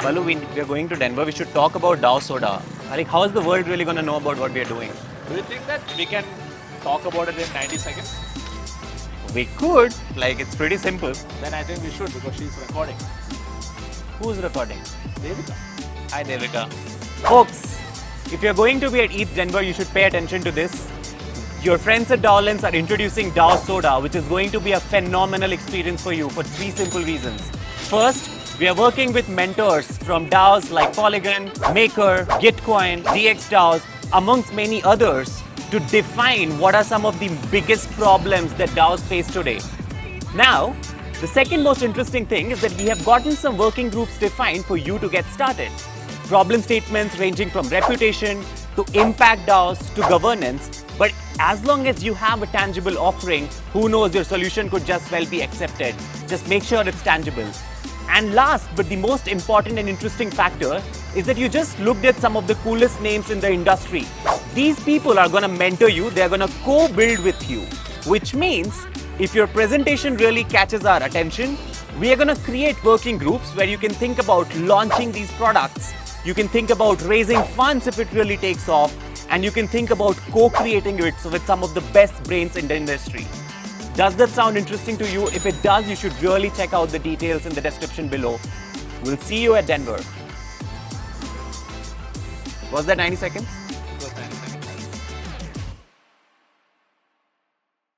Balu, we're going to Denver. We should talk about DAO SoDa. Like, how is the world really going to know about what we are doing? Do you think that we can talk about it in 90 seconds? We could. Like, it's pretty simple. Then I think we should because she's recording. Who's recording? Devika. Hi, Devika. Folks, if you're going to be at ETH Denver, you should pay attention to this. Your friends at DaoLens are introducing DAO SoDa, which is going to be a phenomenal experience for you for 3 simple reasons. First, we are working with mentors from DAOs like Polygon, Maker, Gitcoin, DXDAOs, amongst many others, to define what are some of the biggest problems that DAOs face today. Now, the second most interesting thing is that we have gotten some working groups defined for you to get started. Problem statements ranging from reputation to impact DAOs to governance. But as long as you have a tangible offering, who knows, your solution could just well be accepted. Just make sure it's tangible. And last, but the most important and interesting factor is that you just looked at some of the coolest names in the industry. These people are going to mentor you, they're going to co-build with you, which means if your presentation really catches our attention, we are going to create working groups where you can think about launching these products. You can think about raising funds if it really takes off, and you can think about co-creating it with some of the best brains in the industry. Does that sound interesting to you? If it does, you should really check out the details in the description below. We'll see you at Denver. Was that 90 seconds?